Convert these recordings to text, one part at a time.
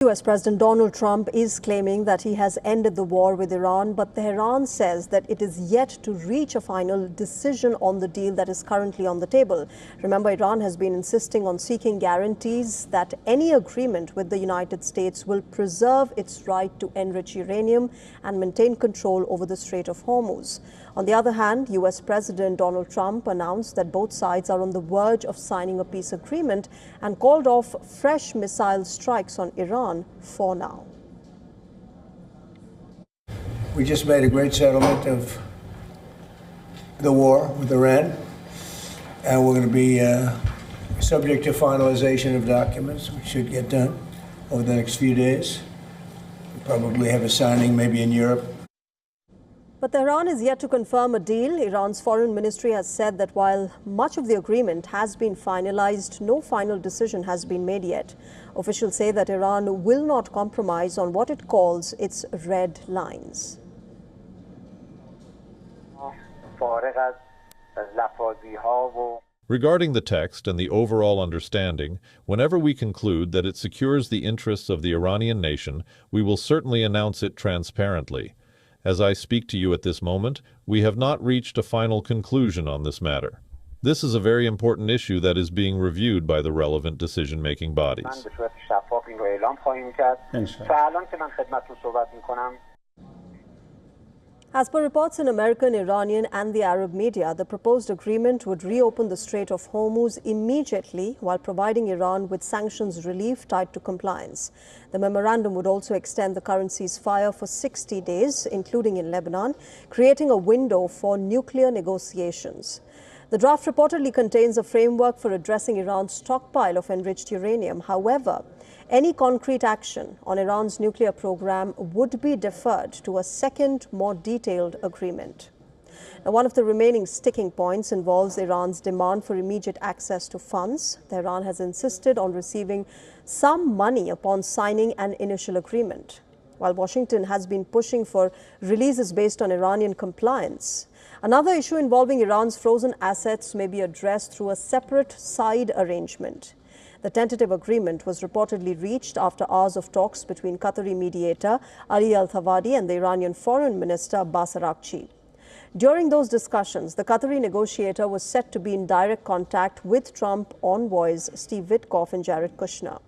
US President Donald Trump is claiming that he has ended the war with Iran, but Tehran says that it is yet to reach a final decision on the deal that is currently on the table. Remember, Iran has been insisting on seeking guarantees that any agreement with the United States will preserve its right to enrich uranium and maintain control over the Strait of Hormuz. On the other hand, US President Donald Trump announced that both sides are on the verge of signing a peace agreement and called off fresh missile strikes on Iran for now. We just made a great settlement of the war with Iran, and we're going to be subject to finalization of documents, which should get done over the next few days. We'll probably have a signing maybe in Europe. But Tehran is yet to confirm a deal. Iran's foreign ministry has said that while much of the agreement has been finalized, no final decision has been made yet. Officials say that Iran will not compromise on what it calls its red lines. Regarding the text and the overall understanding, whenever we conclude that it secures the interests of the Iranian nation, we will certainly announce it transparently. As I speak to you at this moment, we have not reached a final conclusion on this matter. This is a very important issue that is being reviewed by the relevant decision-making bodies. As per reports in American, Iranian and the Arab media, the proposed agreement would reopen the Strait of Hormuz immediately while providing Iran with sanctions relief tied to compliance. The memorandum would also extend the current ceasefire for 60 days, including in Lebanon, creating a window for nuclear negotiations. The draft reportedly contains a framework for addressing Iran's stockpile of enriched uranium. However, any concrete action on Iran's nuclear program would be deferred to a second, more detailed agreement. Now, one of the remaining sticking points involves Iran's demand for immediate access to funds. Tehran has insisted on receiving some money upon signing an initial agreement, while Washington has been pushing for releases based on Iranian compliance. Another issue involving Iran's frozen assets may be addressed through a separate side arrangement. The tentative agreement was reportedly reached after hours of talks between Qatari mediator Ali Al-Thawadi and the Iranian Foreign Minister Abbas Araghchi. During those discussions, the Qatari negotiator was said to be in direct contact with Trump envoys Steve Witkoff and Jared Kushner.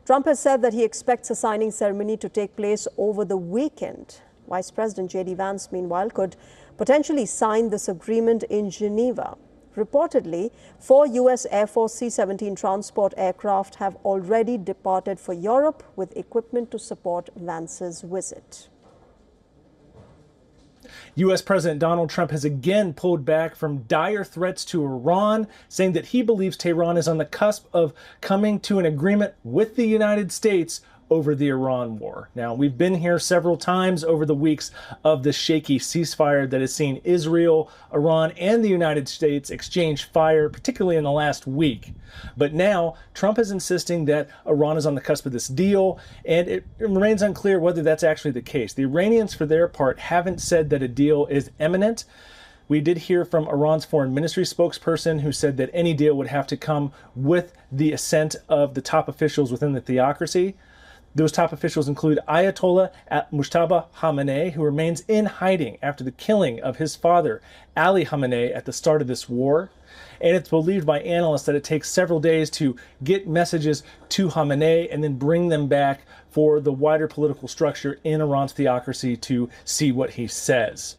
Trump has said that he expects a signing ceremony to take place over the weekend. Vice President J.D. Vance, meanwhile, could potentially sign this agreement in Geneva. Reportedly, 4 U.S. Air Force C-17 transport aircraft have already departed for Europe with equipment to support Vance's visit. U.S. President Donald Trump has again pulled back from dire threats to Iran, saying that he believes Tehran is on the cusp of coming to an agreement with the United States over the Iran war. Now, we've been here several times over the weeks of the shaky ceasefire that has seen Israel, Iran, and the United States exchange fire, particularly in the last week. But now, Trump is insisting that Iran is on the cusp of this deal, and it remains unclear whether that's actually the case. The Iranians, for their part, haven't said that a deal is imminent. We did hear from Iran's foreign ministry spokesperson who said that any deal would have to come with the assent of the top officials within the theocracy. Those top officials include Ayatollah Mujtaba Khamenei, who remains in hiding after the killing of his father, Ali Khamenei, at the start of this war. And it's believed by analysts that it takes several days to get messages to Khamenei and then bring them back for the wider political structure in Iran's theocracy to see what he says.